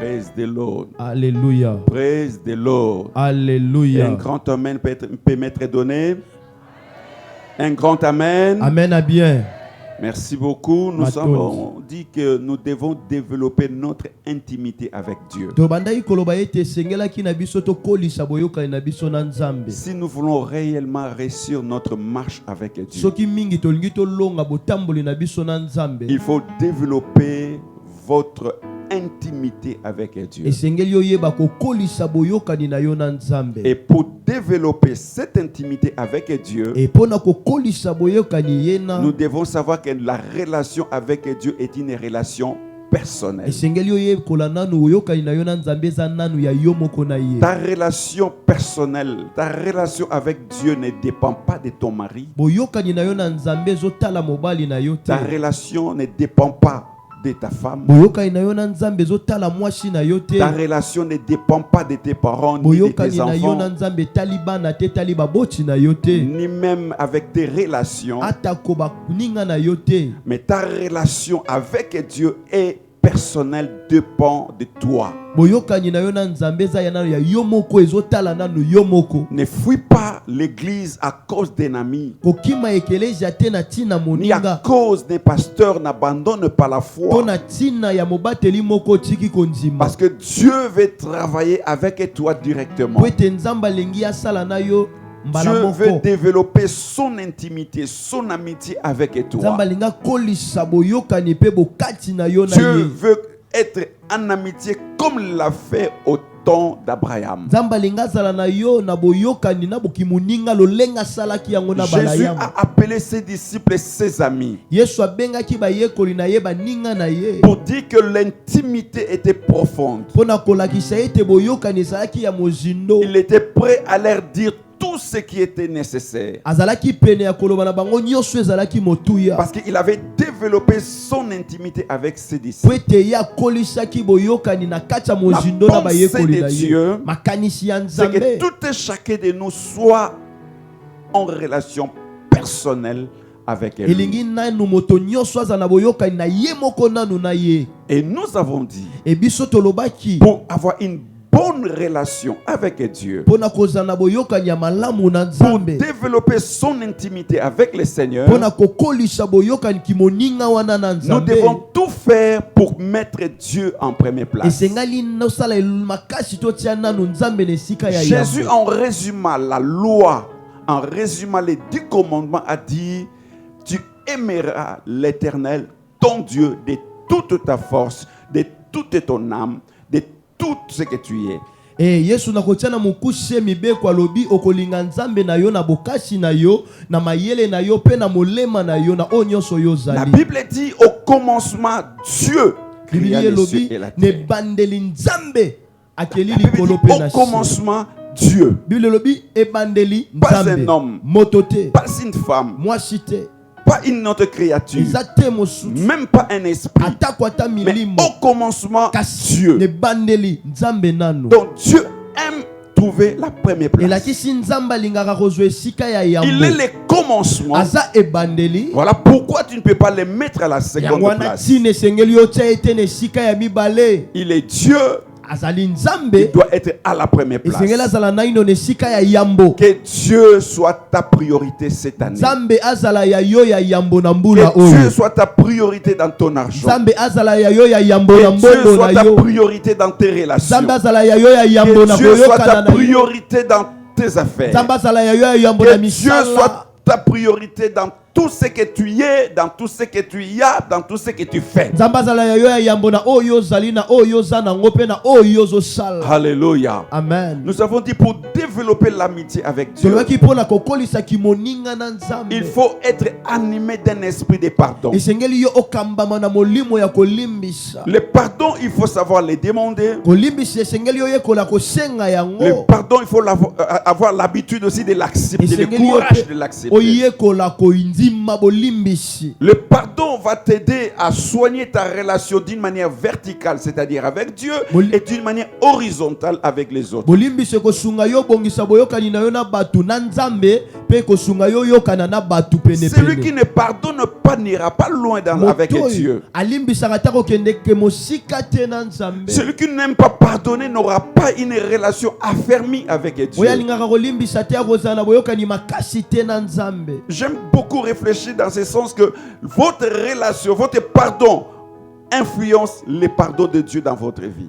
Praise the Lord. Alléluia. Praise the Lord. Alléluia. Un grand amen peut m'être donné. Un grand amen. Amen à bien. Merci beaucoup. Nous avons dit que nous devons développer notre intimité avec Dieu. Si nous voulons réellement réussir notre marche avec Dieu, il faut développer votre intimité avec Dieu. Et pour développer cette intimité avec Dieu, nous devons savoir que la relation avec Dieu est une relation personnelle. Ta relation personnelle, ta relation avec Dieu ne dépend pas de ton mari. Ta relation ne dépend pas de ta femme. Ta relation ne dépend pas de tes parents ni de tes enfants, ni même avec tes relations. Mais ta relation avec Dieu est personnelle, dépend de toi. Ne fuis pas l'église à cause d'un ami, ni à cause des pasteurs. N'abandonne pas la foi, parce que Dieu veut travailler avec toi directement. Dieu veut développer son intimité, son amitié avec toi. Dieu veut être en amitié comme il l'a fait au temps d'Abraham. Jésus a appelé ses disciples ses amis pour dire que l'intimité était profonde. Il était prêt à leur dire tout ce qui était nécessaire, parce qu'il avait développé son intimité avec ses disciples. La pensée de Dieu, c'est que tout et chacun de nous soit en relation personnelle avec lui. Et nous avons dit, pour avoir une bonne relation avec Dieu, pour développer son intimité avec le Seigneur, nous devons tout faire pour mettre Dieu en première place. Jésus, en résumant la loi, en résumant les 10 commandements, a dit: tu aimeras l'Éternel, ton Dieu, de toute ta force, de toute ton âme, de tout ce que tu es. Yesu nakotiana mukushe mibeko alobi okolinga nzambe na yo na bokasi na yo na mayele na yo pe na molema na yo na onyoso yo zali. La Bible dit au commencement Dieu créa les cieux et la terre. Au commencement Dieu. Pas un homme, pas une femme, pas une autre créature, même pas un esprit, mais au commencement Dieu. Donc Dieu aime trouver la première place. Il est le commencement. Voilà pourquoi tu ne peux pas le mettre à la seconde place. Il est Dieu. Il doit être à la première place. Que Dieu soit ta priorité cette année. Que Dieu soit ta priorité dans ton argent. Que Dieu soit ta priorité dans tes relations. Que Dieu soit ta priorité dans tes affaires. Que Dieu soit ta priorité dans tout ce que tu es, dans tout ce que tu y as, dans tout ce que tu fais. Alléluia. Amen. Nous avons dit, pour développer l'amitié avec Dieu, il faut être animé d'un esprit de pardon. Le pardon, il faut savoir le demander. Le pardon, il faut avoir l'habitude aussi de l'accepter, le courage de l'accepter. Le pardon va t'aider à soigner ta relation d'une manière verticale, c'est-à-dire avec Dieu, et d'une manière horizontale avec les autres. Celui qui ne pardonne pas n'ira pas loin avec Dieu. Celui qui n'aime pas pardonner n'aura pas une relation affermie avec Dieu. J'aime beaucoup réfléchir dans ce sens que votre relation, votre pardon influence les pardons de Dieu dans votre vie.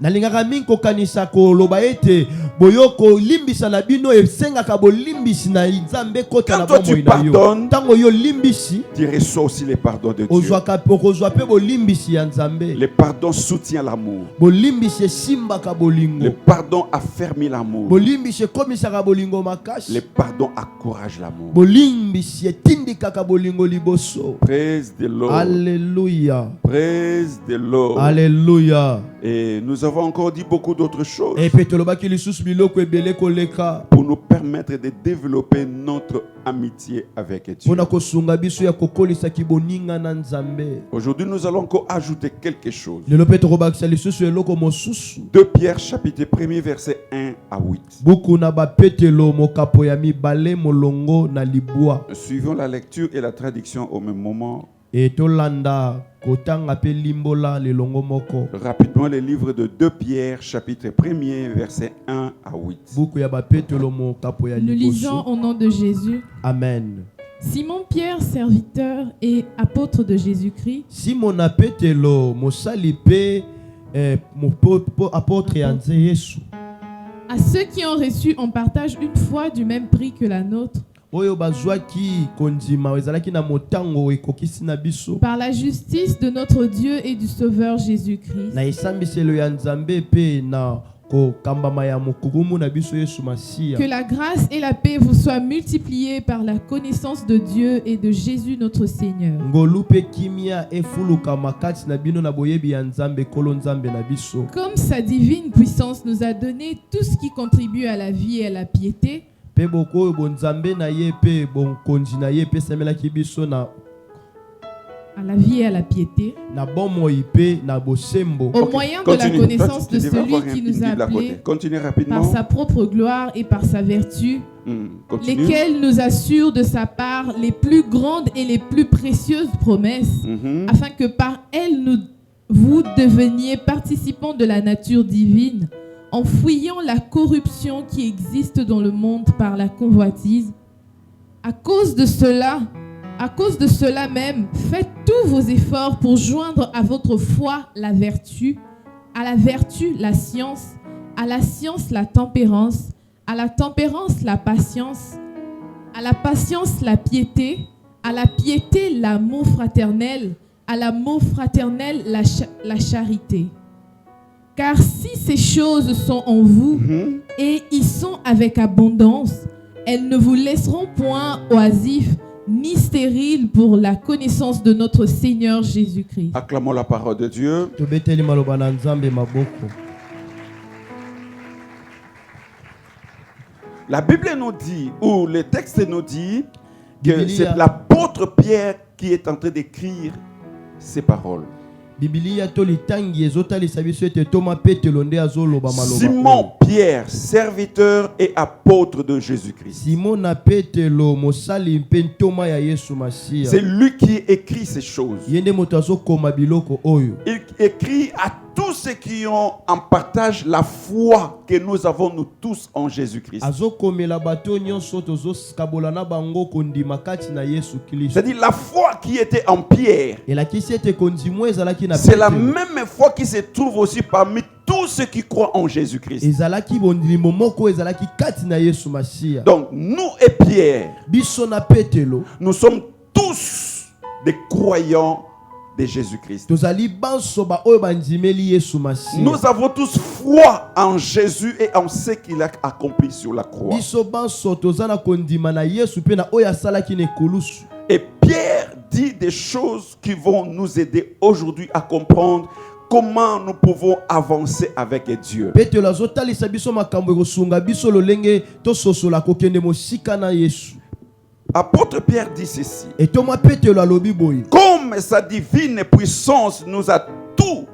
Quand toi tu pardonnes, tu reçois aussi les pardons de Dieu. Le pardon soutient l'amour. Le pardon affermit l'amour. Le pardon encourage l'amour. Praise the Lord. Alléluia. Praise the Lord. Alléluia. Et nous avons encore dit beaucoup d'autres choses pour nous permettre de développer notre amitié avec Dieu. Aujourd'hui, nous allons encore ajouter quelque chose. 2 Pierre chapitre 1 verset 1 à 8. Suivons la lecture et la traduction au même moment. Rapidement, le livre de 2 Pierre, chapitre 1er, verset 1 à 8. Nous lisons au nom de Jésus. Amen. Simon Pierre, serviteur et apôtre de Jésus-Christ. Simon apetelo mosalipe apôtre yanze Yesu. À ceux qui ont reçu en partage une foi du même prix que la nôtre. Par la justice de notre Dieu et du Sauveur Jésus-Christ. Que la grâce et la paix vous soient multipliées par la connaissance de Dieu et de Jésus notre Seigneur. Comme sa divine puissance nous a donné tout ce qui contribue à la vie et à la piété. À la vie et à la piété. Au moyen de la connaissance de celui qui nous a appelés par sa propre gloire et par sa vertu, lesquels nous assurent de sa part les plus grandes et les plus précieuses promesses, afin que par elles vous deveniez participants de la nature divine, en fuyant la corruption qui existe dans le monde par la convoitise. À cause de cela même, faites tous vos efforts pour joindre à votre foi la vertu, à la vertu la science, à la science la tempérance, à la tempérance la patience, à la patience la piété, à la piété l'amour fraternel, à l'amour fraternel la charité. Car si ces choses sont en vous et y sont avec abondance, elles ne vous laisseront point oisifs ni stériles pour la connaissance de notre Seigneur Jésus-Christ. Acclamons la parole de Dieu. La Bible nous dit, ou le texte nous dit, que c'est l'apôtre Pierre qui est en train d'écrire ces paroles. Simon Pierre, serviteur et apôtre de Jésus-Christ. C'est lui qui écrit ces choses. Il écrit à tous ceux qui ont en partage la foi que nous avons nous tous en Jésus-Christ. C'est-à-dire la foi qui était en Pierre. C'est la même foi qui se trouve aussi parmi tous ceux qui croient en Jésus-Christ. Donc nous et Pierre, nous sommes tous des croyants de Jésus-Christ. Nous avons tous foi en Jésus et en ce qu'il a accompli sur la croix. Et Pierre dit des choses qui vont nous aider aujourd'hui à comprendre comment nous pouvons avancer avec Dieu. Apôtre Pierre dit ceci. Et Thomas Petelo alobi boy. Comme sa divine puissance nous a tout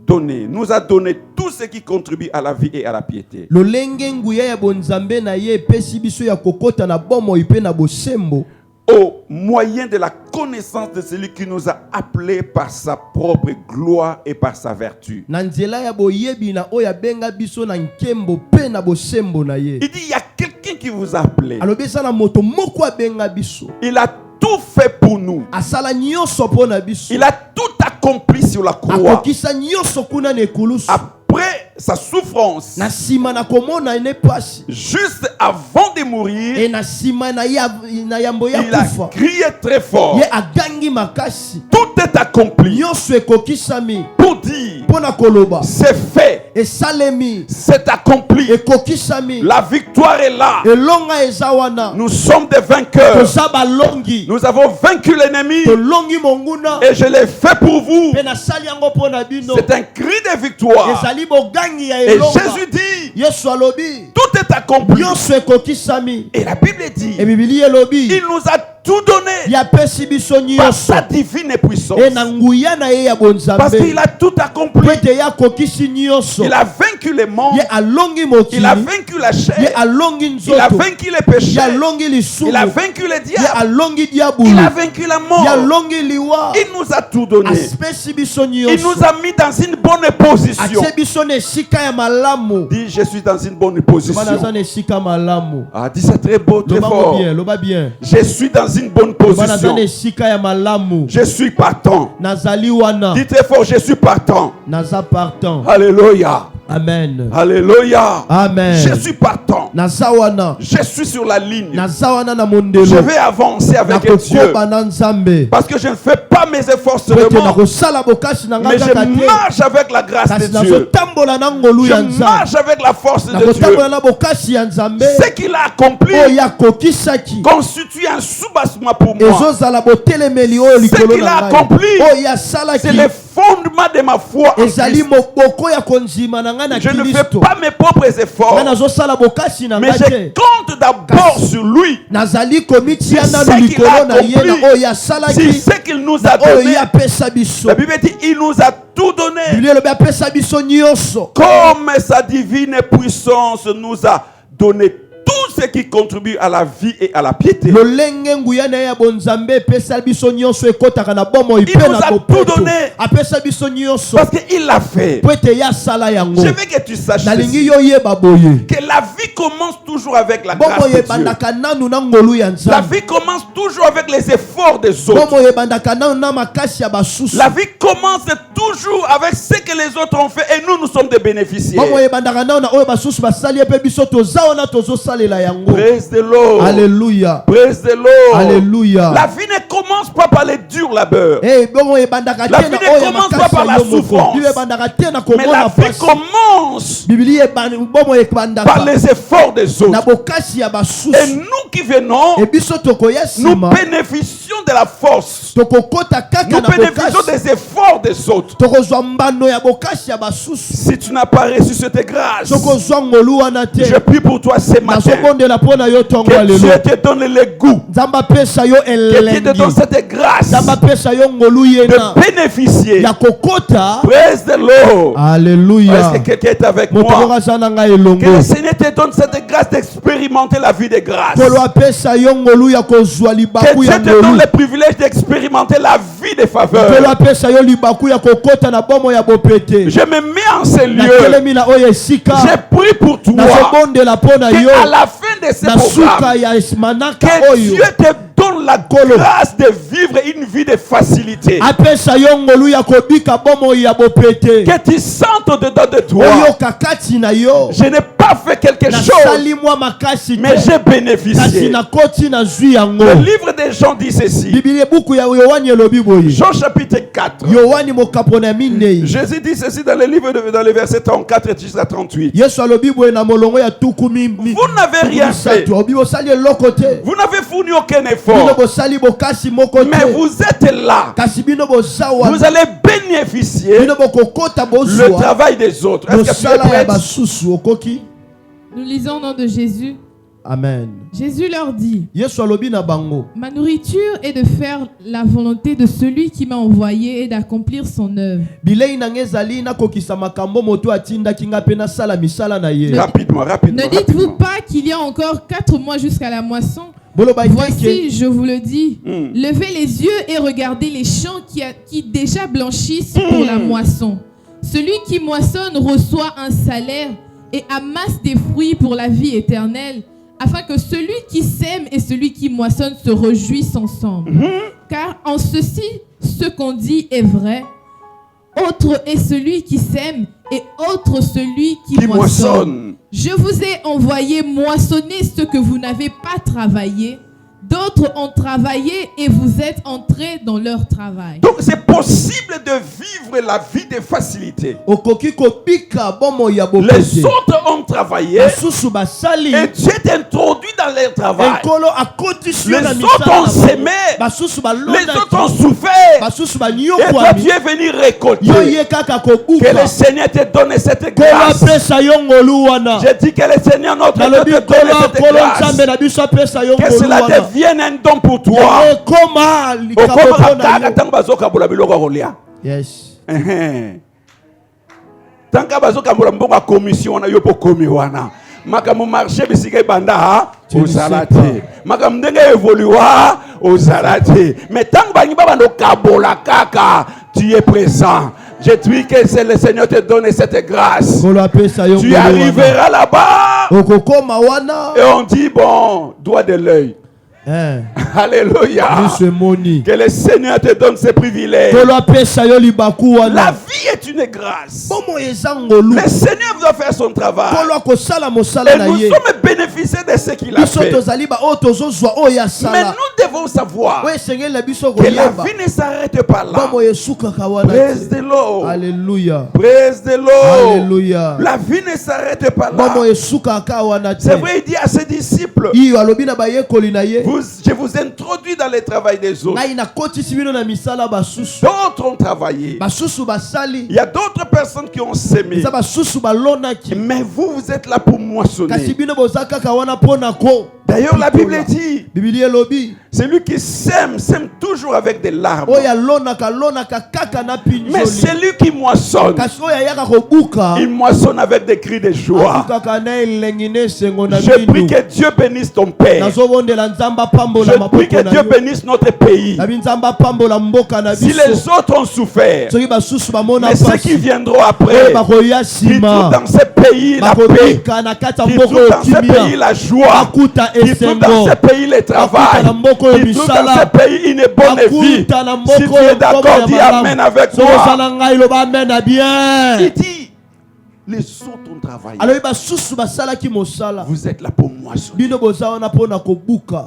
donné, nous a donné tout ce qui contribue à la vie et à la piété. Lo lenge nguya ya bonzambe na ye pesi biso ya kokota na bomo ipe na bosembo. Au moyen de la connaissance de celui qui nous a appelés par sa propre gloire et par sa vertu. Na nzela ya boyebi na oya benga biso na nkembo pe na bosembo na ye. Il dit il y a quelqu'un qui vous a appelé. Alobesa na moto moko abenga biso. Il a tout fait pour nous. Asala nyonso po na biso. Il a tout accompli sur la croix. Akokisa nyonso kuna na ekulusu. Après sa souffrance, na sima na komona ene pasi, juste avant de mourir, et na sima na yambo ya il a kufa, crié très fort. ye agangi makasi. Tout est accompli. Nyonso ekokisami Pour dire, pona koloba c'est fait, et salemi, c'est accompli. ekokisami, La victoire est là. elonga ezawana. Nous sommes des vainqueurs. Tozaba longi, Nous avons vaincu l'ennemi tolongi monguna, et je l'ai fait pour vous. pe na sali yango pona bino. C'est un cri de victoire. Ezali bogangi ya Et elonga. Jésus dit, Yesu alobi, tout est accompli. nyonso ekokisami. Et la Bible dit, E Bibili elobi, il nous a tout donné ya pesi biso par nyonso. sa divine puissance. E na nguya na ye ya bonzambe. Parce qu'il a tout accompli. Pwete ya kokisi nyonso. Il a vaincu les mondes. Ye alongi mokili. Il a vaincu la Ye chair. alongi Il a nzoto. vaincu les Ye péchés. alongi lisumu. Il a vaincu les Ye diables. alongi Il a diabulu. vaincu la Ye mort. alongi liwa. Il nous a tout donné. Aspesi biso Il nyonso. nous a mis dans une bonne position. Atie biso na esika ya malamu. Dis, je suis dans une bonne position. Loba naza na esika malamu. Ah, dis, c'est très beau, très Loba fort. bien, loba bien. Je suis dans une bonne Loba naza position. na esika ya malamu. Je suis partant. Nazali wana. Dis très fort, je suis partant. Naza partant. Alléluia. Amen. Alléluia. Amen. Je suis partant. Naza wana. Je suis sur la ligne. Naza wana na mondelo. Je vais avancer avec Dieu. Nakokoba na Nzambe. Parce que je ne fais pas mes efforts Pwete seulement, nakosala bokashi na mais nga je kaka te. marche avec la grâce de Kasi Dieu. nazotambola na ngolu ya Je Nzambe. marche avec la force de Dieu. Nakotambola na bokashi ya Nzambe. Ce qu'il a accompli Oyo akokisaki. constitue un soubassement pour moi. Ezozala botelemeli oyo Ce likolo qu'il a na ngai. accompli, Oyo asalaki. c'est le fondement de ma foi en Ezali Christ. moboko ya konzima na ngai na Je ne fais Kristo. pas mes propres efforts, Nga nazosala bokashi na mais ngai je te. compte d'abord sur lui. Nazali komitia C'est na ce qu'il likolo a na ye accompli. na oyo C'est asalaki. ce qu'il nous a Oyo donné. apesa biso. La Bible dit, il nous a tout donné. Biblia elobi apesa biso nyonso. Comme sa divine puissance nous a donné tout ce qui contribue à la vie et à la piété. Lolenge nguya na ye ya bonzambe epesa biso nyonso ekotaka na bomoi Il pe nous na a tout bopeto. donné. Apesa biso nyonso. Parce qu'il l'a fait. Po ete ye asala yango. Je veux que tu saches Nalingi ceci, yo yeba boye. que la vie commence toujours avec la grâce Bomoi de Dieu. ebandaka nanu na ngolu ya La Nzambe. vie commence toujours avec les efforts des autres. Bomoi ebandaka nanu na makasi ya basusu. La vie commence toujours avec ce que les autres ont fait et nous sommes des bénéficiaires. Bomoi ebandaka nanu na oyo basusu basali epe biso toza wana tozosalela yango. Praise the Lord. Alléluia. Praise the Lord. Alléluia. La vie ne commence pas par les durs labeurs. Eh, bomoi ebandaka La te vie na ne oyo commence pas makasi par ya la yo moko. souffrance. Biblia ebandaka te na Mais komona la vie pasi. commence Biblia bomoi ebandaka par les efforts des na autres. bokasi ya Et basusu. nous qui venons, E biso tokoya nous sima. bénéficions de la force. Tokokota kaka Nous na bénéficions bokasi. des efforts des autres. Tokozwa mbano ya bokasi ya basusu. Si tu n'as pas reçu cette grâce, Tokozwa ngolu wana te. je prie pour toi ce matin. Nazobondela mpona yo tongo Que alelo. Dieu te donne le goût. Nzambe apesa yo Que Dieu te elengi. donne cette grâce Nzambe apesa yo ngolu yena. de bénéficier. Ya kokota. Praise the Lord. Alléluia. Est-ce que quelqu'un est avec Moto moi? moka na ngai Que elongo. le Seigneur te donne cette grâce d'expérimenter la vie de grâce. Kolo apesa yo ngolu ya kozwa Que libaku Dieu ya te donne ngolu. le privilège d'expérimenter la vie de Kolo faveur. apesa yo libaku ya kokota na bomo ya bopete. Je me mets en ces Na lieux. telemi na oyo esika. J'ai prié pour toi. Nazobondela mpona yo. Que à la fin de ce Na suka programme, ya manaka que oyo. Dieu te donne la grâce de vivre une vie de facilité. Apesa yo ngolu ya kobika bomo ya bopete. Que tu sentes dedans de toi. Oyo kakati na yo. Je n'ai pas fait quelque chose, Nasali mwa makasi mais te. j'ai Kasi bénéficié. na koti na zwi yango. Le livre des Jean dit ceci. Biblia buku ya Yohani elobi boye. Jean chapitre 4. Yohani mokapona minei. Jésus dit ceci dans le livre dans les versets 34 jusqu'à 38. Yesu alobi boye na molongo ya tuku Vous n'avez rien fait. Obi bosali eloko te. Vous n'avez fourni aucun Bino effort. bosali bokasi moko te. Mais vous êtes là. Kasi bino bosawa. Vous allez bénéficier Bino bokokota le bozwa. travail des autres. Est-ce que tu es Bosala ya prête? basusu okoki. Nous lisons au nom de Jésus. Amen. Jésus leur dit, ma nourriture est de faire la volonté de celui qui m'a envoyé et d'accomplir son œuvre. Ne dites-vous pas qu'il y a encore 4 mois jusqu'à la moisson? Voici, je vous le dis, levez les yeux et regardez les champs qui déjà blanchissent pour la moisson. Celui qui moissonne reçoit un salaire et amasse des fruits pour la vie éternelle, afin que celui qui sème et celui qui moissonne se réjouissent ensemble. Car en ceci, ce qu'on dit est vrai. Autre est celui qui sème et autre celui qui moissonne. Je vous ai envoyé moissonner ce que vous n'avez pas travaillé. D'autres ont travaillé et vous êtes entrés dans leur travail. Donc c'est possible de vivre la vie de facilité. Les autres ont travaillé et Dieu t'introduit dans leur travail. Les autres ont sémé, les autres ont souffert et toi tu es venu récolter. Que le Seigneur te donne cette grâce. Je dis que le Seigneur notre Dieu te donne cette grâce. Que cela devienne un don pour toi. Yes. Tant que bazoka mbonga commission na yo po komi wana. Makamu marché bisika banda ozalate. Makamu ndenge évoluer ozalate. Mais tant que bani baba ndo kabola kaka, tu es présent. Je prie que le Seigneur te donne cette grâce. Tu arriveras là-bas. Et on dit bon, doigt de l'œil. Alléluia. Que le Seigneur te donne ses privilèges. La vie est une grâce. Le Seigneur doit faire son travail. Et nous sommes bénéficiés de ce qu'il a fait. Mais nous devons savoir que la vie ne s'arrête pas là. Praise the Lord. Alléluia. Praise the Lord. Alléluia. La vie ne s'arrête pas là. C'est vrai, il dit à ses disciples, je vous introduis dans le travail des autres. D'autres ont travaillé. Il y a d'autres personnes qui ont sémé. Mais vous êtes là pour moissonner. D'ailleurs, la Bible dit, celui qui sème toujours avec des larmes. Mais celui qui moissonne, il moissonne avec des cris de joie. Je prie que Dieu bénisse ton père. Je prie que Dieu bénisse notre pays. Si les autres ont souffert, mais ceux qui viendront après, qui trouvent dans ce pays la paix, qui trouvent dans ce pays la joie, qui trouvent dans ce pays le travail, qui trouvent dans ce pays une bonne vie. Si tu es d'accord, dis Amen avec moi. Il dit, les autres ont travaillé. Vous êtes là pour moissonner.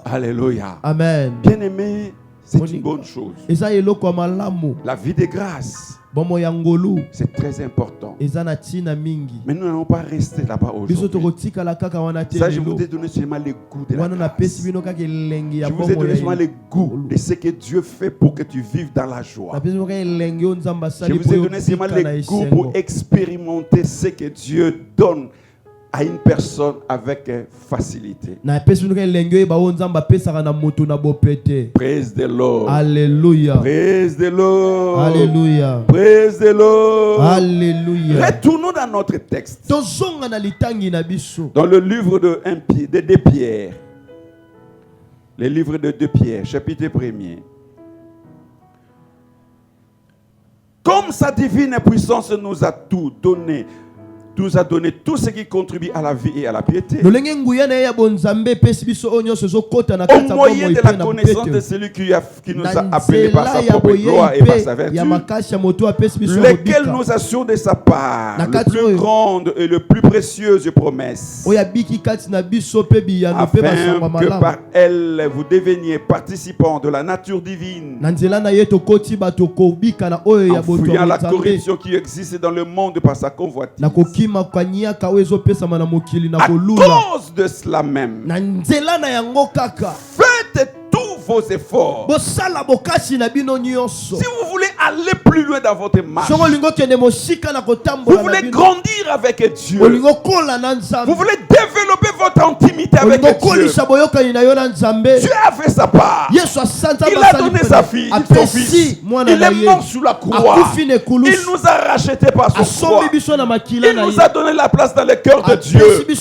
Alléluia. Amen. Bien aimé, c'est une bonne chose. La vie de grâce, c'est très important. Mais nous n'allons pas rester là-bas aujourd'hui. Ça, je vous ai donné seulement le goût de la grâce. Je vous ai donné seulement le goût de ce que Dieu fait pour que tu vives dans la joie. Je vous ai donné seulement le goût pour expérimenter ce que Dieu donne à une personne avec facilité. Praise the Lord. Alléluia. Praise the Lord. Alléluia. Praise the Lord. Alléluia. Retournons dans notre texte. Dans le livre de 2 Pierre. Le livre de 2 Pierre, chapitre 1er. Comme sa divine puissance nous a tout donné, nous a donné tout ce qui contribue à la vie et à la piété. Au moyen de la connaissance de celui qui nous a appelés par sa propre gloire et par sa vertu, lequel nous assure de sa part le plus grande et le plus précieuse promesse, afin que par elle vous deveniez participants de la nature divine, en fuyant la corruption qui existe dans le monde par sa convoitise. À cause de cela même, faites tous vos efforts. Si vous voulez aller plus loin dans votre marche, vous voulez grandir avec Dieu, vous voulez développer votre intimité communiquer avec Dieu. Dieu a fait sa part. Il a donné sa fille, son fils. Il est mort sous la croix. Il nous a rachetés par son croix. Il nous a donné la place dans le cœur de Dieu. Nous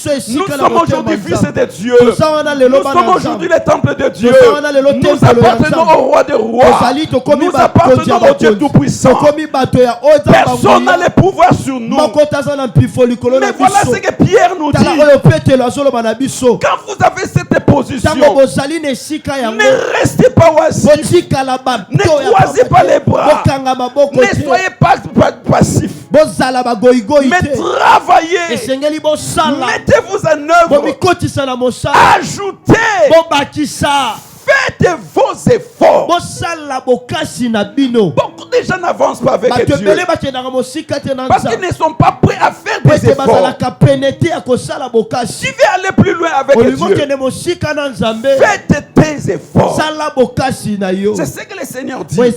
sommes aujourd'hui fils de Dieu. Nous sommes aujourd'hui les temples de Dieu. Nous appartenons au roi des rois. Nous appartenons au Dieu Tout-Puissant. Personne n'a le pouvoir sur nous. Mais voilà ce que Pierre nous dit. Quand vous avez cette position, ne restez pas oisifs. Ne croisez pas les bras. Ne soyez pas passifs. Mais travaillez. Mettez-vous en œuvre. Ajoutez. Faites vos efforts. Beaucoup de gens n'avancent pas avec Dieu parce qu'ils ne sont pas prêts à faire des efforts. Tu veux aller plus loin avec Dieu. Faites tes efforts. C'est ce que le Seigneur dit. Pierre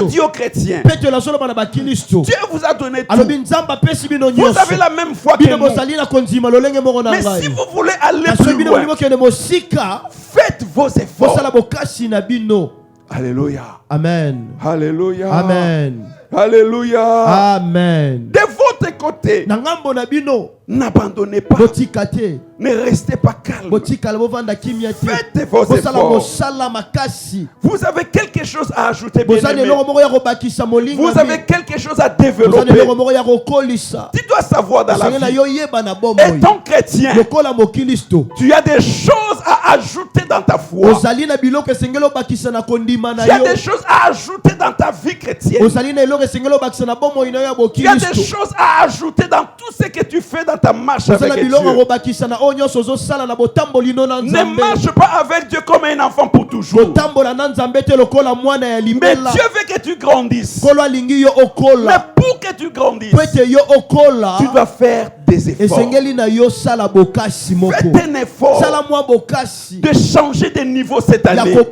dit aux chrétiens, Dieu vous a donné tout. Vous avez la même foi que nous. Mais si vous voulez aller plus loin, faites vos efforts. Alléluia. Amen. Alléluia. Amen. Alléluia. Amen. De votre côté, n'abandonnez pas. Ne restez pas calme. Faites vos efforts. Vous avez quelque chose à ajouter, bien-aimé. Vous avez quelque chose à développer. Tu dois savoir dans la vie, étant chrétien, tu as des choses à ajouter dans ta foi. Tu as des choses à ajouter dans ta vie chrétienne. Tu as des choses à ajouter dans tout ce que tu fais dans ta marche avec Dieu. Ne marche pas avec Dieu comme un enfant pour toujours. Mais Dieu veut que tu grandisses. Mais pour que tu grandisses, tu dois faire des efforts. Faites un effort de changer de niveau cette année. Faites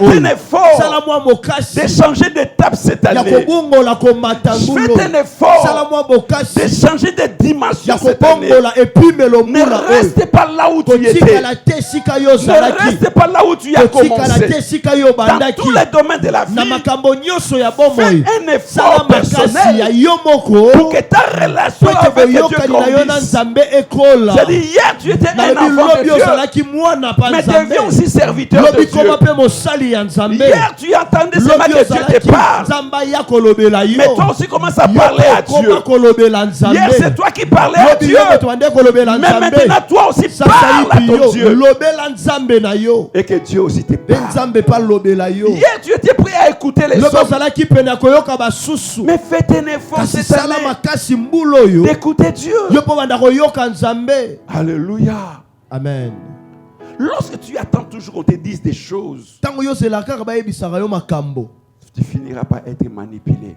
un effort de changer d'étape cette année. Faites un effort de changer de dimension cette année. Ne restez pas là où tu étais. Ne restez pas là où tu as commencé. Dans tous les domaines de la vie, fais un effort personnel pour que ta relation avec Dieu grandisse. J'ai dit, hier tu étais un enfant de Dieu, mais deviens aussi serviteur de Dieu. Hier tu entendais seulement que Dieu te parle, mais toi aussi commence à parler à Dieu. Hier c'est toi qui parlais à Dieu, mais maintenant toi aussi parle à ton Dieu. Et que Dieu aussi te parle. Hier tu étais prêt à écouter les hommes, mais faites un effort cette année d'écouter Dieu. Alléluia. Amen. Lorsque tu attends toujours qu'on te dise des choses, tu finiras par être manipulé.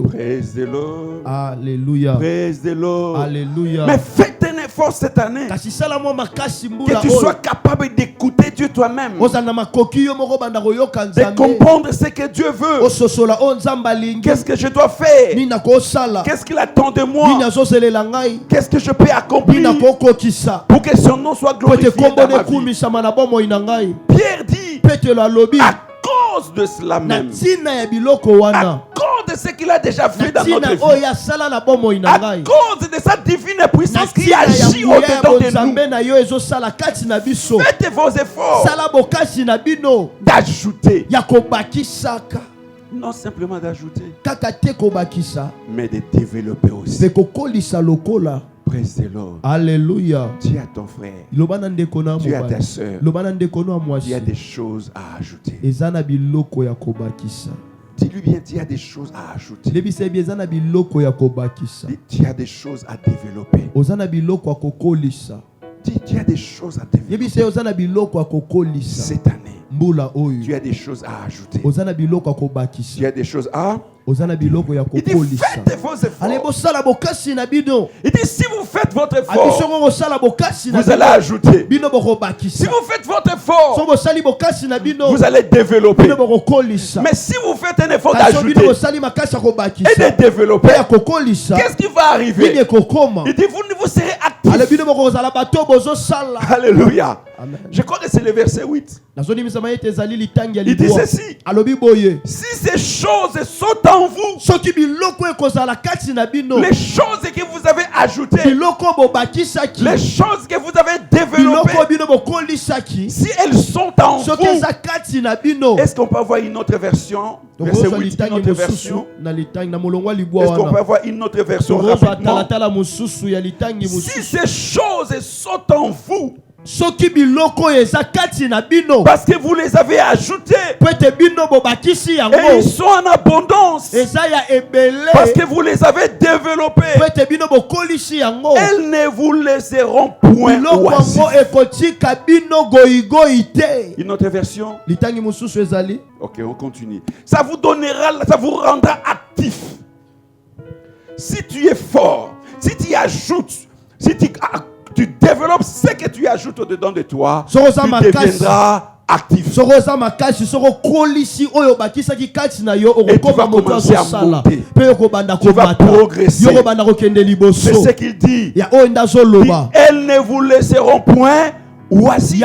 Praise the Lord. Alléluia. Praise the Lord. Alléluia. Mais faites un effort cette année que tu sois capable d'écouter Dieu toi-même, de comprendre ce que Dieu veut. Qu'est-ce que je dois faire? Qu'est-ce qu'il attend de moi? Qu'est-ce que je peux accomplir pour que son nom soit glorifié dans ma vie? Pierre dit, à cause de cela même, à cause de ce qu'il a déjà fait dans notre vie, à cause de sa divine puissance qui agit au-dedans de nous, faites vos efforts d'ajouter, non simplement d'ajouter, mais de développer aussi. Praise the Lord. Alléluia. Dis à ton frère, dis à ta soeur, il y a des choses à ajouter. Dis-lui bien, il y a des choses à ajouter. Il y a des choses à développer. Dis, il y a des choses à développer cette année. tu as des choses à ajouter. Tu as des choses à... Il dit faites vos efforts. Il dit si vous faites votre effort, vous allez ajouter. Si vous faites votre effort, vous allez développer. Mais si vous faites un effort d'ajouter et de développer, qu'est-ce qui va arriver? Il dit vous serez actifs. Alléluia. Amen. Je crois que c'est le verset 8. Il dit ceci. Si ces choses sont en vous, les choses que vous avez ajoutées, les choses que vous avez développées, si elles sont en vous, est-ce qu'on peut avoir une autre version? Verset 8, une autre version. Est-ce qu'on peut avoir une autre version rapidement? Si ces choses sont en vous, parce que vous les avez ajoutés, et ils sont en abondance, parce que vous les avez développés, elles ne vous laisseront point oisifs. Une autre version. Ok, on continue. Ça vous donnera, ça vous rendra actif. Si tu es fort, si tu ajoutes, si tu développes ce que tu ajoutes au-dedans de toi, tu deviendras actif. Et tu vas commencer à monter. Tu vas progresser. C'est ce qu'il dit. Elles ne vous laisseront point oisifs.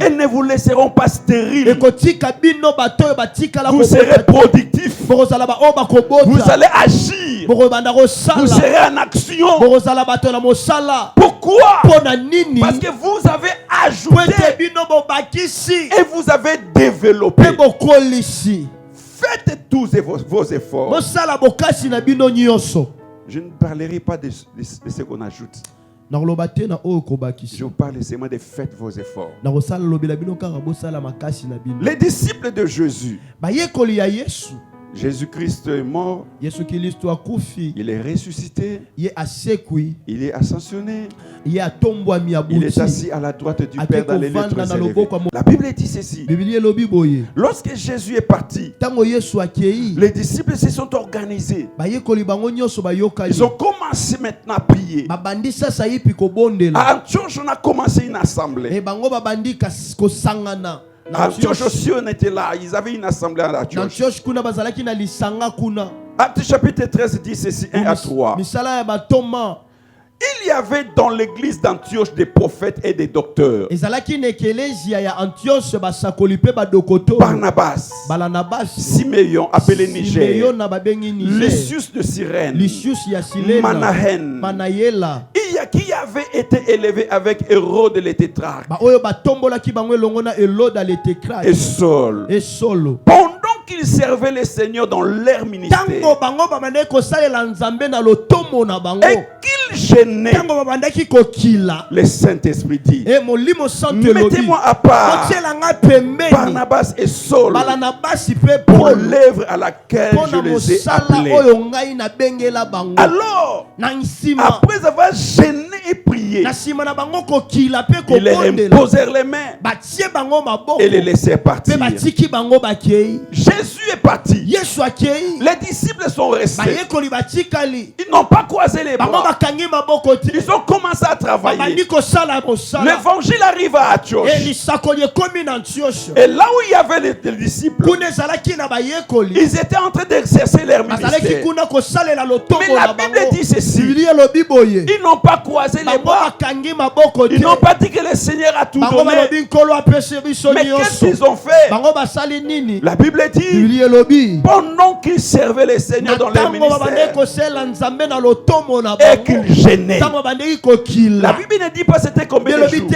Elles ne vous laisseront pas stériles. Vous serez productifs. Vous allez agir. Vous serez en action. Pourquoi? Parce que vous avez ajouté et vous avez développé. Faites tous vos efforts. Je ne parlerai pas de ce qu'on ajoute. Je vous parle seulement de faites vos efforts. Les disciples de Jésus, Jésus-Christ est mort, il est ressuscité, il est ascensionné, il est assis à la droite du Père dans les lieux très élevés. La Bible dit ceci. Lorsque Jésus est parti, les disciples se sont organisés. Ils ont commencé maintenant à prier. À Antioche, on a commencé une assemblée. Antioche aussi, on était là. Ils avaient une assemblée à Antioche. Actes chapitre 13 dit ceci, 1 à 3. Il y avait dans l'église d'Antioche des prophètes et des docteurs. Barnabas, Siméon, appelé Niger, Lucius de Cyrène, Manahen, qui avait été élevé avec Hérode le tétrarque, et Saul. Pendant qu'ils servaient le Seigneur dans leur ministère, et qu'ils gênaient, le Saint-Esprit dit, mettez-moi à part Barnabas et Saul pour l'œuvre à laquelle je les ai appelés. Alors, après avoir gêné et prié, ils leur imposèrent les mains et les laissèrent partir. Jésus est parti. Les disciples sont restés. Ils n'ont pas croisé les bras. Ils ont commencé à travailler. L'évangile arrive à Antioche. Et là où il y avait les disciples, ils étaient en train d'exercer leur ministère. Mais la Bible dit ceci. Ils n'ont pas croisé les bras. Ils n'ont pas dit que le Seigneur a tout donné. Mais qu'est-ce qu'ils ont fait? La Bible dit, pendant qu'ils servaient le Seigneur dans leur ministère et qu'ils gênaient, la Bible ne dit pas c'était combien de jours.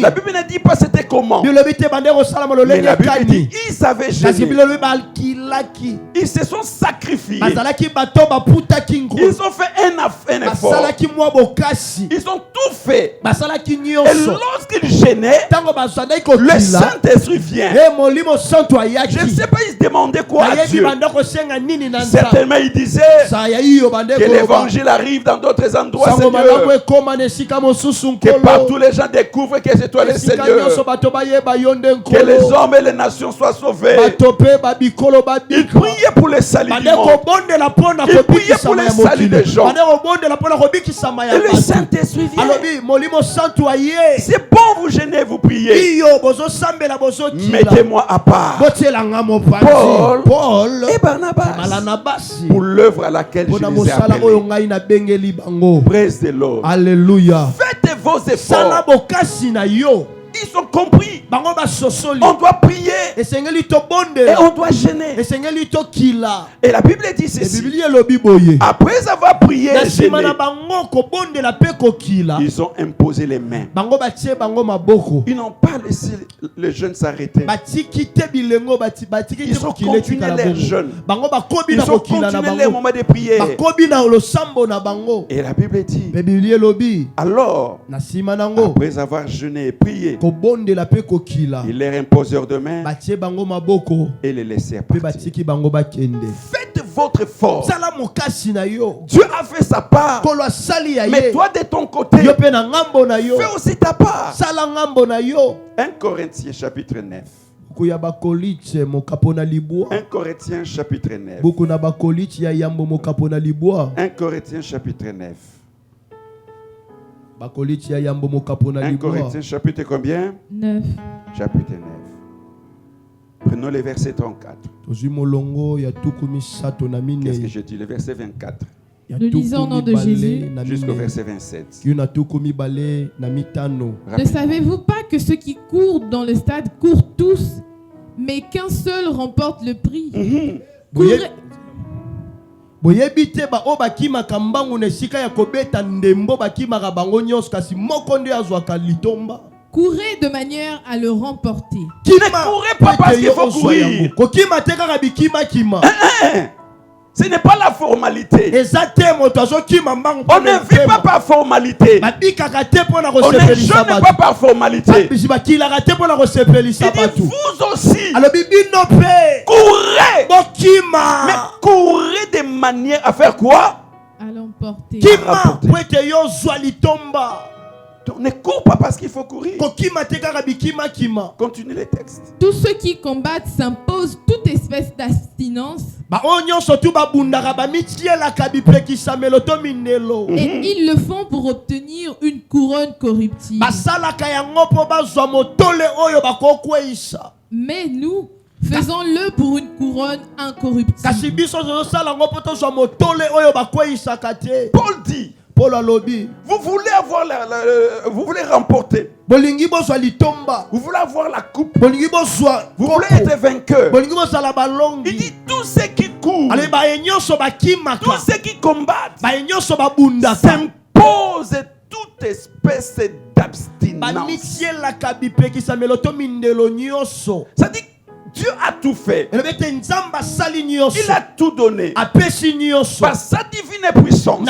La Bible ne dit pas c'était comment. Mais la Bible dit ils avaient gêné. Ils se sont sacrifiés. Ils ont fait un effort. Ils ont tout fait. Et lorsqu'ils gênaient, le Saint-Esprit vient. Je ne sais pas, ils se demandaient quoi à Dieu. Certainement, ils disaient que l'évangile arrive arrive dans d'autres endroits, Seigneur. Que partout les gens découvrent que c'est toi le Seigneur. Que les hommes et les nations soient sauvés. Il priait pour les salut du monde. Il priait pour les salut des gens. Et le Saint-Esprit vient. C'est bon, vous gênez, vous priez. Mettez-moi à part Paul et Barnabas pour l'œuvre à laquelle je les ai appelés. Praise the Lord. Alléluia. Faites vos efforts. Ils ont compris. On doit prier. Et on doit gêner. Et la Bible dit ceci. Après avoir prié et gêné, ils ont imposé les mains. Ils n'ont pas laissé les jeunes s'arrêter. Ils ont continué leur jeûne. Ils ont continué leur moment de prière. Et la Bible dit, alors, après avoir jeûné et prié, ils leur imposèrent de main et les laissèrent partir. Faites votre effort. Dieu a fait sa part. Mais toi de ton côté, fais aussi ta part. 1 Corinthiens chapitre 9. 1 Corinthiens chapitre 9. 1 Corinthiens chapitre 9. 1 Corinthiens chapitre combien? 9. Chapitre 9. Prenons le verset 34. Qu'est-ce que je dis? Le verset 24. Nous lisons au nom de Jésus jusqu'au verset 27. Ne savez-vous pas que ceux qui courent dans le stade courent tous, mais qu'un seul remporte le prix? Courez de manière à le remporter. Ne courez pas parce qu'il faut courir. Ce n'est pas la formalité. On ne vit pas par formalité. On ne jeûne pas par formalité. Il dit vous aussi. Courez. Mais courez de manière à faire quoi? À l'emporter. Donc ne cours pas parce qu'il faut courir. Continue les textes. Tous ceux qui combattent s'imposent toute espèce d'abstinence. Et ils le font pour obtenir une couronne corruptible. Mais nous, faisons-le pour une couronne incorruptible. Paul dit, vous voulez avoir vous voulez remporter. Vous voulez avoir la coupe. Vous voulez être vainqueur. Il dit tous ceux qui courent, tous ceux qui combattent, s'imposent toute espèce d'abstinence. Ça dit Dieu a tout fait. Il a tout donné. Par sa divine puissance, nous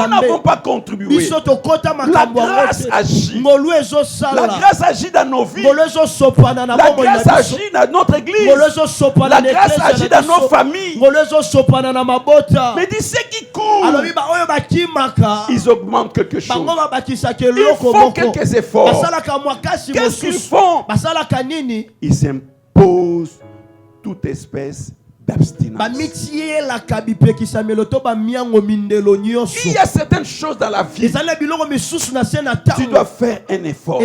n'avons pas contribué. La grâce agit. La grâce agit dans nos vies. La grâce agit dans notre église. La grâce agit dans nos familles. Mais dis ceux qui courent, ils augmentent quelque chose. Ils font quelques efforts. Qu'est-ce qu'ils font? Ils s'imposent toute espèce d'abstinence. Il y a certaines choses dans la vie. Tu dois faire un effort.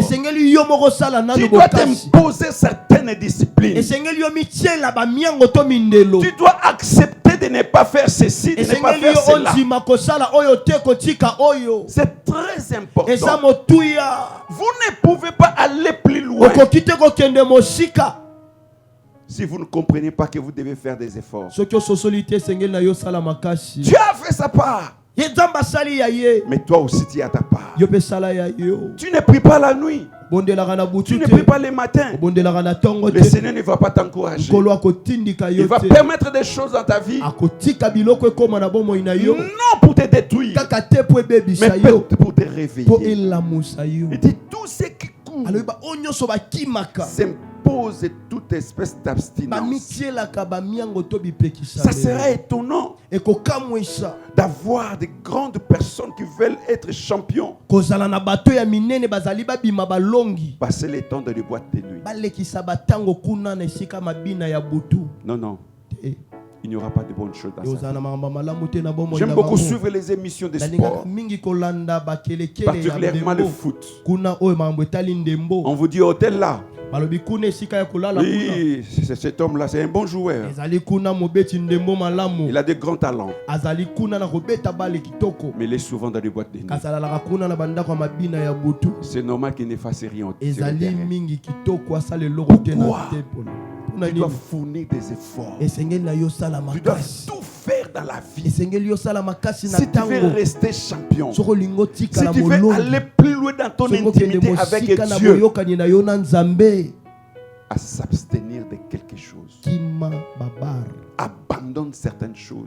Tu dois t'imposer certaines disciplines. Tu dois accepter de ne pas faire ceci, de ne pas faire cela. C'est très important. Vous ne pouvez pas aller plus loin si vous ne comprenez pas que vous devez faire des efforts. Dieu a fait sa part. Mais toi aussi tu as ta part. Tu ne pries pas la nuit. Tu ne pries pas le matin. Le Seigneur ne va pas t'encourager. Il va permettre des choses dans ta vie. Non pour te détruire, mais pour te réveiller. Il dit tous ceux qui courent s'impose toute espèce d'abstinence. Ça sera étonnant. d'avoir des grandes personnes qui veulent être champions. Passer les temps dans les boîtes de nuit. Non, non. Il n'y aura pas de bonnes choses dans ça. J'aime beaucoup suivre les émissions de sport, particulièrement le foot. On vous dit hôtel là. Oui, cet homme-là, c'est un bon joueur. Il a de grands talents. Mais il est souvent dans les boîtes de nuit. C'est normal qu'il ne fasse rien. Pourquoi? Tu dois fournir des efforts. Tu dois tout faire dans la vie. Si tu veux rester champion, si tu veux aller plus loin dans ton intimité avec Dieu, à s'abstenir de quelque chose. Abandonne certaines choses.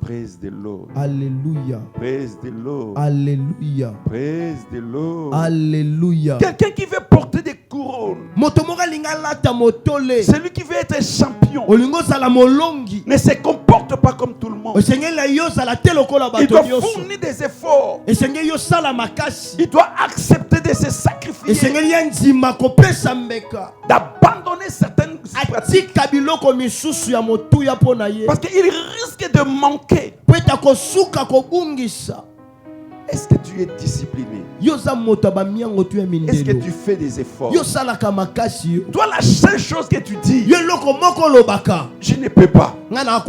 Praise the Lord. Alléluia. Praise the Lord. Alléluia. Praise the Lord. Alléluia. Quelqu'un qui veut porter des couronnes. Celui qui veut être champion ne se comporte pas comme tout le monde. Il doit fournir des efforts. Il doit accepter de se sacrifier, d'abandonner certaines pratiques, parce qu'il risque de manquer. Est-ce que tu es discipliné? Est-ce que tu fais des efforts? Toi, la seule chose que tu dis, je ne peux pas. La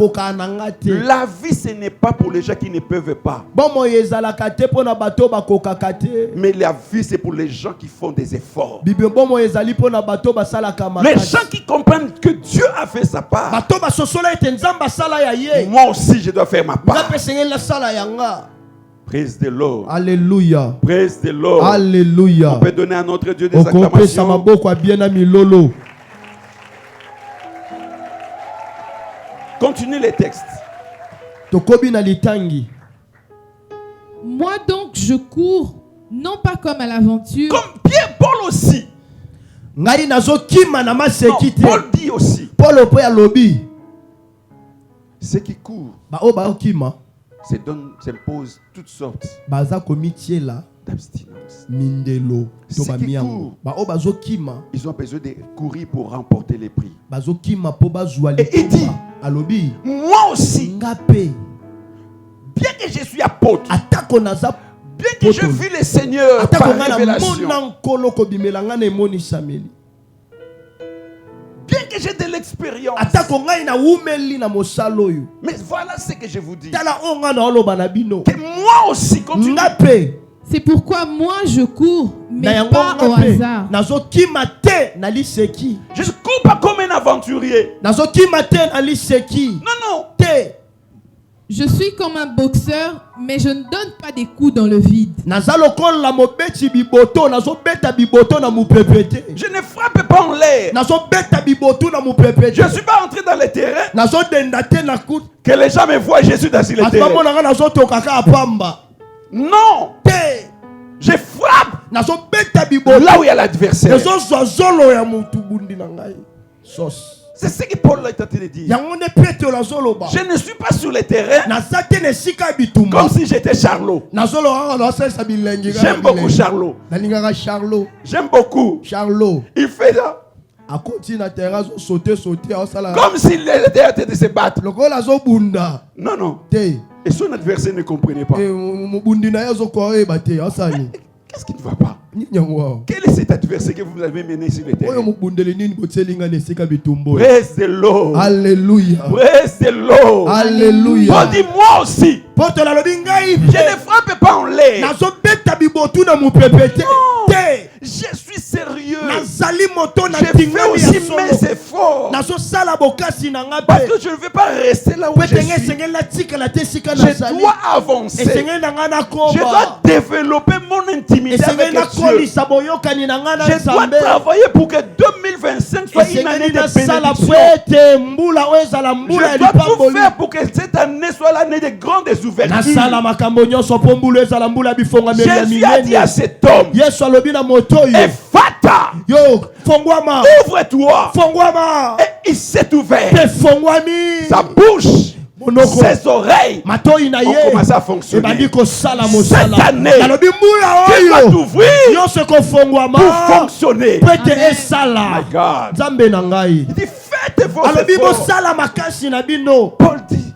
vie, ce n'est pas pour les gens qui ne peuvent pas. Mais la vie, c'est pour les gens qui font des efforts. Les gens qui comprennent que Dieu a fait sa part. Moi aussi, je dois faire ma part. Praise the Lord. Alléluia. Praise the Lord. Alléluia. On peut donner à notre Dieu des acclamations. Continue les textes. Moi donc je cours, non pas comme à l'aventure. Comme Pierre, Paul aussi. Non, Paul dit aussi. Ceux qui courent se pose toutes sortes d'abstinence. Ceux qui courent, ils ont besoin de courir pour remporter les prix. Et il dit, moi aussi, bien que je suis apôtre, bien que je vis le Seigneur par révélation, bien que j'ai de l'expérience, mais voilà ce que je vous dis, que moi aussi continue. C'est pourquoi moi je cours, mais pas au hasard. Je ne cours pas comme un aventurier. Non, non. Je suis comme un boxeur, mais je ne donne pas des coups dans le vide. Je ne frappe pas en l'air. Je ne suis pas entré dans les terrains que les gens me voient, je suis dans les terrains. Non. Je frappe là où il y a l'adversaire. C'est ce que Paul a tenté de dire. Je ne suis pas sur le terrain comme si j'étais Charlot. J'aime beaucoup Charlot. J'aime beaucoup. Il fait ça comme s'il était en train de se battre. Non, non. Et son adversaire ne comprenait pas. Qu'est-ce qui ne va pas? Quel est cet adversaire que vous avez mené sur le terrain? Praise the Lord. Alléluia. Praise the Lord. Alléluia. On dit moi aussi. Je ne frappe pas en l'air. Non. Je suis sérieux. Je fais aussi mes efforts. Parce que je ne veux pas rester là où je suis. Je dois avancer. Je dois développer mon intimité avec Dieu. Je dois travailler pour que 2025 soit une année de bénédiction. Je dois tout faire pour que cette année soit l'année de grandes ouvertures. Jésus a dit à cet homme, Ephata, ouvre-toi. Et il s'est ouvert. Sa bouche ses oreilles ont commencé à fonctionner. Cette année, Dieu va t'ouvrir pour fonctionner. My God. Il dit faites vos efforts. Paul dit,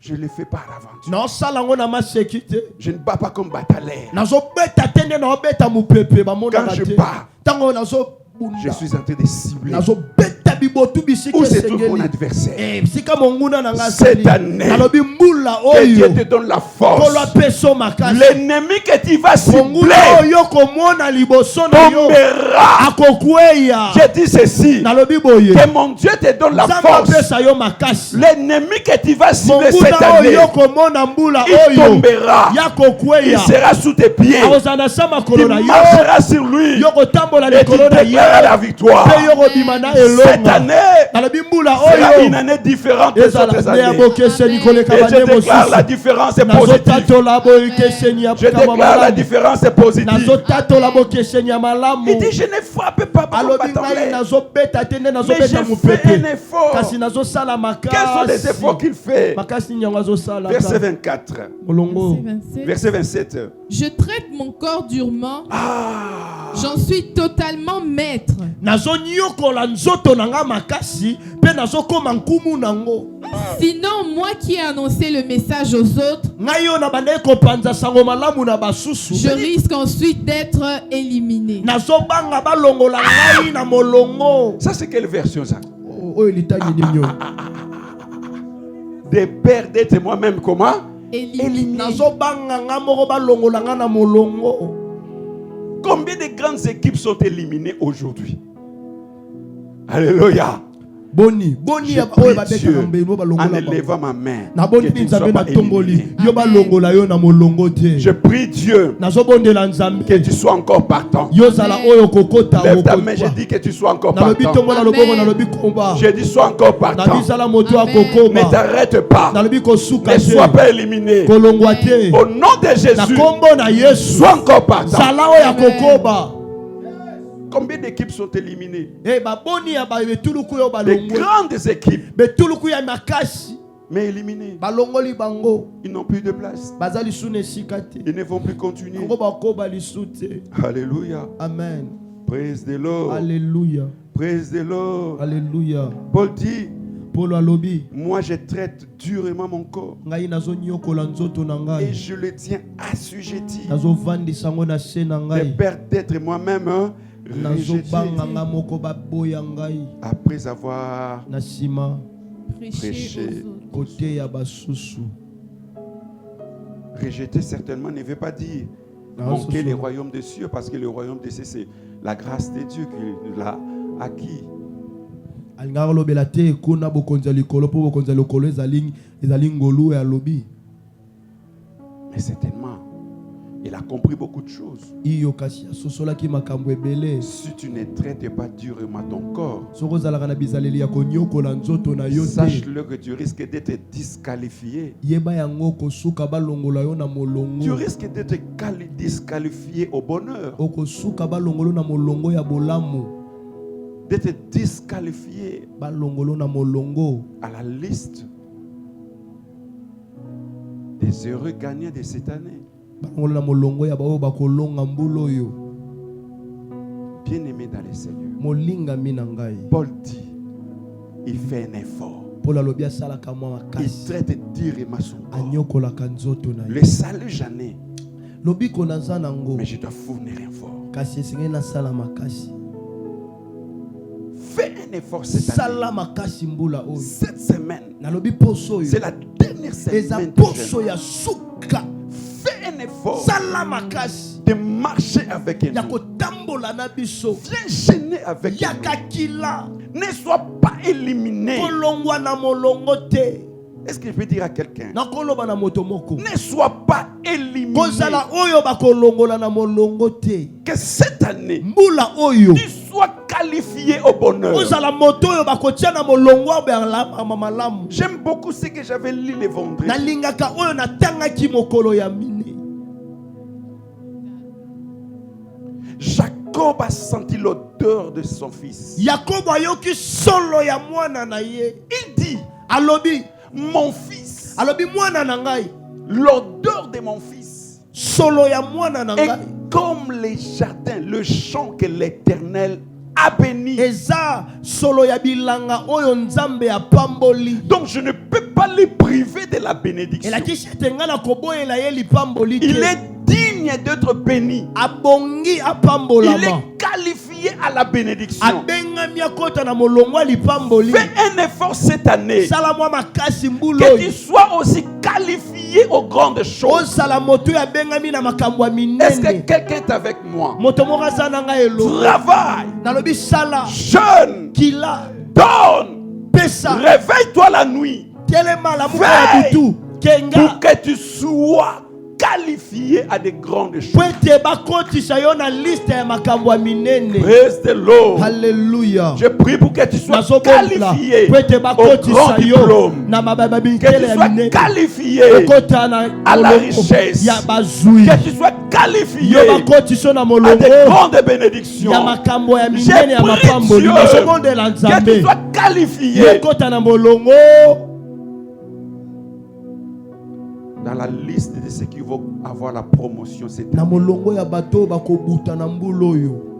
je le fais par l'aventure. Je ne bats pas comme Batalère. Quand je bats, je suis en train de cibler où se trouve mon adversaire. Cette année, que Dieu te donne la force. L'ennemi que tu vas cibler tombera. Je dis ceci, que mon Dieu te donne la force. L'ennemi que tu vas cibler cette année, il tombera. Il sera sous tes pieds. Tu marcheras sur lui et tu déclareras la victoire. Cette année sera une année différente des autres années. Et je déclare la différence est positive. Je déclare la différence est positive. Il dit je ne frappe pas par le bâton, mais je fais un effort. Quels sont les efforts qu'il fait? Verset 24. Verset 27. Je traite mon corps durement. J'en suis totalement maître. Sinon, moi qui ai annoncé le message aux autres, je risque ensuite d'être éliminé. Ça, c'est quelle version ça? De perdre moi-même comment? Éliminé. Combien de grandes équipes sont éliminées aujourd'hui? Alléluia. Je prie Dieu en élevant ma main que tu ne sois pas éliminé. Je prie Dieu que tu sois encore partant. Lève ta main, je dis que tu sois encore partant. Je dis sois encore partant. Ne t'arrête pas. Ne sois pas éliminé. Au nom de Jésus, sois encore partant. Combien d'équipes sont éliminées? Les grandes équipes, mais éliminées. Ils n'ont plus de place. Ils ne vont plus continuer. Alléluia. Amen. Praise the Lord. Alléluia. Praise the Lord. Alléluia. Paul dit, moi je traite durement mon corps et je le tiens assujetti de perdre d'être moi-même rejeté après avoir prêché. Rejeter certainement ne veut pas dire manquer le royaume des cieux, parce que le royaume des cieux c'est la grâce de Dieu qui l'a acquis. Mais certainement il a compris beaucoup de choses. Si tu ne traites pas durement ton corps, sache-le que tu risques d'être disqualifié. Tu risques d'être disqualifié au bonheur, d'être disqualifié à la liste des heureux gagnants de cette année. Bien-aimé dans le Seigneur, Paul dit, il fait un effort. Il traite durement son corps. Le salut j'en ai, mais je dois fournir un effort. Fais un effort cette année. Cette semaine, c'est la dernière semaine de jeûne. Fais un effort de marcher avec un homme. Viens gêner avec un homme. Ne sois pas éliminé. Est-ce que je peux dire à quelqu'un? Ne sois pas éliminé. Que cette année, tu sois qualifié au bonheur. J'aime beaucoup ce que j'avais lu le vendredi. Jacob a senti l'odeur de son fils. Il dit, alobi mon fils, alobi mwana na ngai l'odeur de mon fils solo ya mwana na est ngai comme les jardins, le champ que l'Éternel a béni. eza solo ya bilanga oyo nzambe ya pamboli. Donc je ne peux pas les priver de la bénédiction. elakisi ete ngai na koboyela ye lipamboli te. Il est digne d'être béni. abongi apambolama. Il est qualifié à la bénédiction. abengami akota na molongo ya lipamboli. Fais un effort cette année. sala mwa makasi mbula Que oyo. tu sois aussi qualifié aux grandes choses. osala moto oyo abengami na makambo ya Est-ce que minene. quelqu'un est avec moi? moto moko aza na ngai elongo. Travaille, nalobi sala jeûne, kila donne, pesa réveille-toi la nuit telema lamuka ya butu kenga pour que tu sois qualifié à de grandes choses. po ete bakotisa yo na liste ya makambo ya minene. Praise the Lord. Halleluja. Je prie pour que tu sois nazobondela qualifié po ete au grand bakotisa yo diplôme. na Que bababikele tu ya sois minene. qualifié okota na à la molongo richesse. ya bazwi. Que tu sois qualifié yo bakotisa na à molongo de grandes bénédictions. ya makambo ya J'ai minene ya prié mapamboli. Dieu nazobondela que tu nzambe sois qualifié yo okota na molongo dans la liste de ceux qui vont avoir la promotion cette na année. molongo ya bato bakobuta na mbula oyo.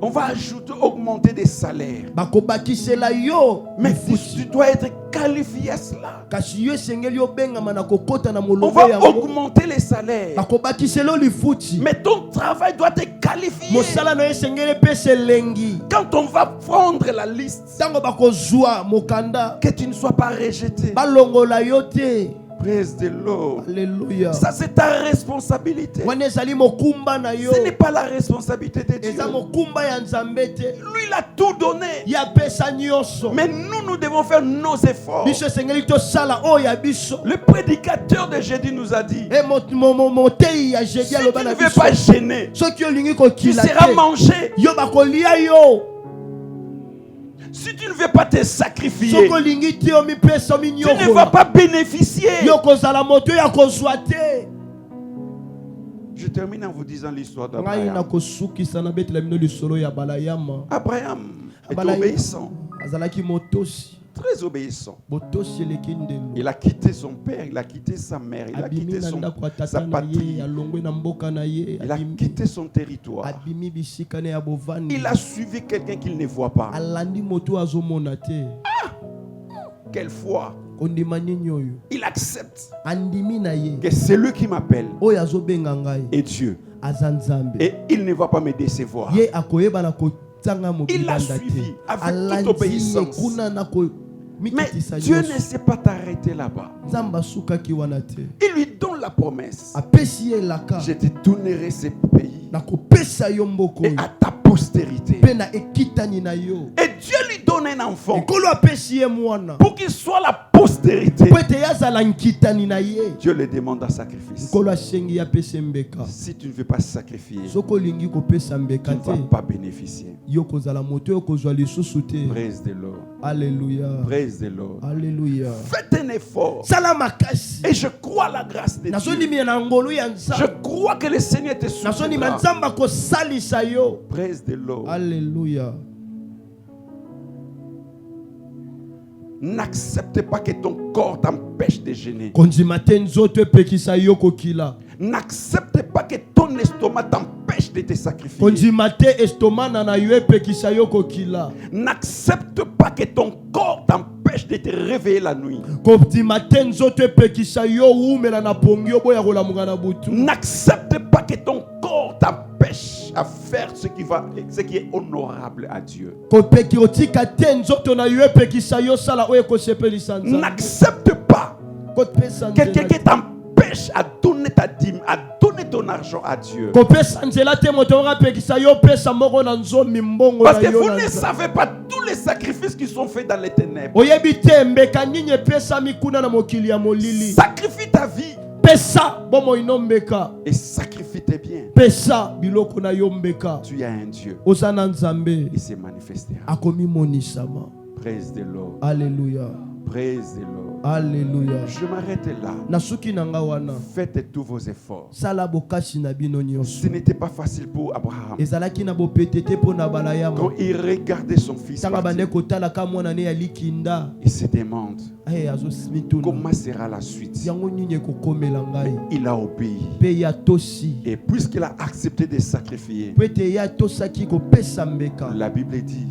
On va ajouter, augmenter des salaires. bakobakisela yo Mais tu dois être qualifié à cela. kasi yo esengeli obengama na kokota na On molongo va yango. augmenter les salaires. bakobakisela yo lifuti. Mais ton travail doit te qualifier. mosala na yo esengeli epesa elengi. Quand on va prendre la liste, ntango bakozwa mokanda que tu ne sois pas rejeté. balongola yo te. Praise the Lord. Alléluia. Ça, c'est ta responsabilité. wana ezali mokumba na yo. Ce n'est pas la responsabilité de Dieu. eza mokumba ya nzambe te. Lui, il a tout donné. ye apesa nyonso. Mais nous devons faire nos efforts. biso esengeli tosala oyo ya biso. Le prédicateur de jeudi nous a dit, motei ya jeudi si tu aloba ne na veux biso pas gêner, soki olingi tu kokila seras te mangé. yo bakolia yo. Si tu ne veux pas te sacrifier, soki olingi te omipesa tu ne vas ominyokola pas bénéficier. yo kozala moto ya kozwa te. Je termine en vous disant l'histoire ngai d'Abraham. nakosukisa na betela bino lisolo ya balayama. Abraham est Abraham. obéissant, azalaki motosi très obéissant. botosi eleki ndelo. Il a quitté son père, il a quitté sa mère, il a abimi quitté na ndako ya sa tata na ye patrie, alongwe na mboka na ye. il a quitté son territoire. abimi bisika na ya bovandi. Il a suivi quelqu'un qu'il ne voit pas. alandi moto azomona te. Quelle foi! ondima nini oyo. Il accepte andimi na ye que c'est lui qui m'appelle oyo azobenga ngai et Dieu. aza nzambe. Et il ne va pas me décevoir. ye akoyeba na kotanga Il l'a mobibanda suivi te. avec toute alandi ye obéissance. kuna na Mais mikitisa Dieu nyonso. ne sait pas t'arrêter là-bas. nzambe asukaki wana te. Il lui donne la promesse. apesi ye elaka Je te donnerai ce pays nakopesa yo mboka et oyo à ta postérité. mpe na ekitani na yo. Et Dieu lui donne un enfant ekolo apesi ye mwana pour qu'il soit la postérité. po ete ye azala nkitani na ye. Dieu le demande en sacrifice. nkolo asengi ye apesa mbeka. Si tu ne veux pas sacrifier, soki olingi kopesa tu mbeka ne vas te pas bénéficier. yo kozala moto oyo kozwa lisusu te. Praise the Lord. Alléluia. Praise the Lord. Alléluia. Faites un effort. sala makasi. Et je crois la grâce de Dieu. nazondimia na ngolu ya Je nzambe. crois que le Seigneur te nazondima soutiendra. nzambe akosalisa yo. Praise the Lord. Alléluia. N'accepte pas que ton corps t'empêche de gêner. kondima te nzoto epekisa yo kokila. N'accepte pas que ton estomac t'empêche de te sacrifier. kondima te estomana na yo epekisa yo kokila. N'accepte pas que ton corps t'empêche de te réveiller la nuit. kondima te nzoto epekisa yo umela na pongi oboya kolamuka na butu. N'accepte pas que ton corps t'empêche à faire ce qui est honorable à Dieu. kopeki otika te nzoto na yo epekisa yo sala oyo ekosepelisa nzambe. N'accepte pas kopesa quelqu'un nzela qui t'empêche à donner ta dîme, à donner ton argent à Dieu. kopesa nzela te moto moko apekisa yo pesa moko na nzomi mbongo Parce na que yo vous na ne nzambe. savez pas tous les sacrifices qui sont faits dans les ténèbres. oyebi te mbeka nini epesami kuna na mokili ya molili. Sacrifie ta vie pesa bomoi no mbeka. et sacrifie tes biens. pesa biloko na yo mbeka. Tu as un Dieu. oza na nzambe Il se manifestera. akomi monisama. Praise the Lord. Alléluia. Praise the Lord. Alléluia. Je m'arrête là. Faites tous vos efforts. Ce n'était pas facile pour Abraham. Quand il regardait son fils partir, il se demande comment sera la suite. Il a obéi. Et puisqu'il a accepté de sacrifier, la Bible dit,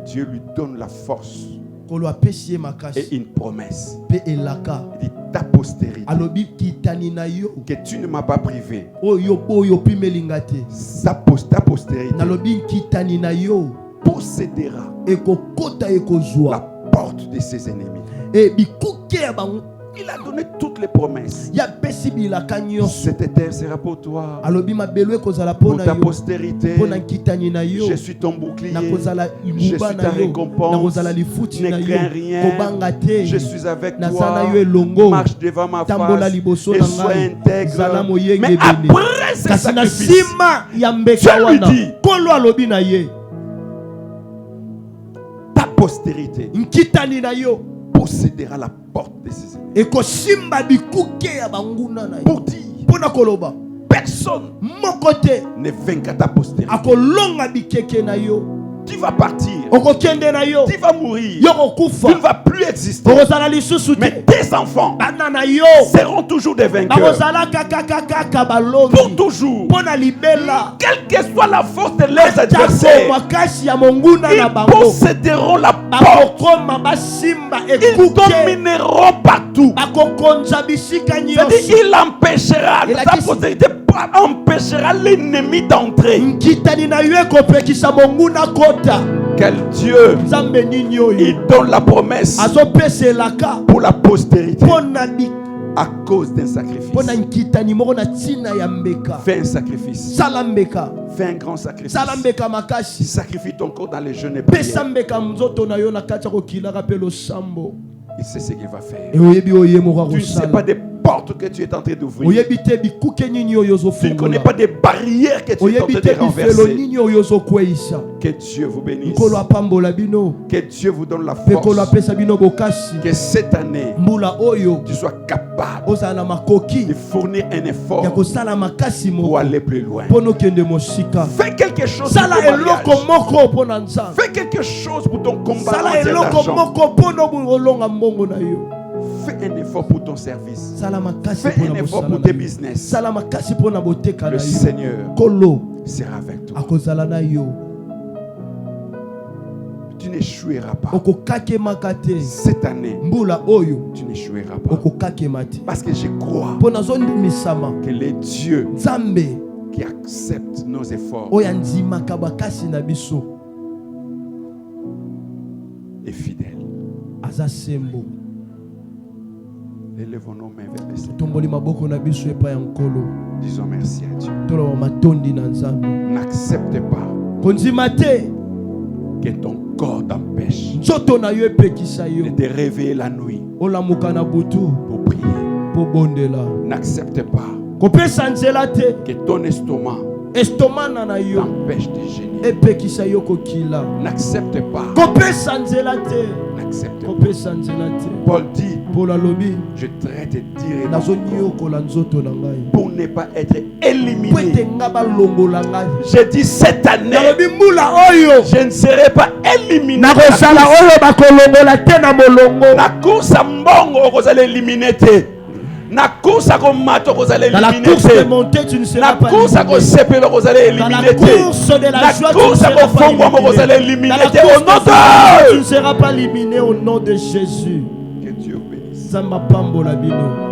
Dieu lui donne la force et une promesse. Il dit ta postérité, que tu ne m'as pas privé, ta postérité possédera la porte de ses ennemis. Il a donné toutes les promesses. Cette terre sera pour toi, pour ta postérité. Je suis ton bouclier, je suis ta récompense. Ne crains rien, je suis avec toi. Marche devant ma face et sois intègre. Mais après ce sacrifice, Dieu lui dit, ta postérité possédera la porte de ses ennemis. Pour dire, personne ne vaincra ta postérité. Tu vas partir, tu vas mourir, tu ne vas plus exister. Mais tes enfants seront toujours des vainqueurs. Pour toujours. Quelle que soit la force de leurs adversaires, ils posséderont la porte. Ils domineront partout. C'est-à-dire, il empêchera, sa postérité empêchera l'ennemi d'entrer. Quel Dieu, il donne la promesse pour la postérité à cause d'un sacrifice. Fais un sacrifice. Fais un grand sacrifice. Sacrifie ton corps dans les jeûnes et prières. Il sait ce qu'il va faire. Tu ne sais pas des portes que tu es en train d'ouvrir. Tu ne connais pas des barrières que tu es en train de renverser. Que Dieu vous bénisse. Que Dieu vous donne la force. Que cette année, tu sois capable de fournir un effort pour aller plus loin. Fais quelque chose pour ton mariage. Fais quelque chose pour ton combat d'argent. Fais un effort pour ton service. Fais un effort pour tes business. Le Seigneur sera avec toi. Tu n'échoueras pas. Cette année, tu n'échoueras pas. Parce que je crois que les dieux qui acceptent nos efforts est fidèle. Élevons nos mains vers le Seigneur. Disons merci à Dieu. N'accepte pas que ton corps t'empêche de te réveiller la nuit pour prier. N'accepte pas que ton estomac t'empêche de gêner. N'accepte pas. N'accepte pas. Paul dit, je traite de dire pour ne pas être éliminé. Je dis cette année, je ne serai pas éliminé. La course à mbongo vous allez éliminer. Na course à mato vous allez éliminer. Dans la course de montée, tu ne seras pas éliminé. Dans la course de la course à fongo vous allez éliminer. Au nom de tu ne seras pas éliminé au nom de Jésus. Que Dieu bénisse. Zamba pambo la bino.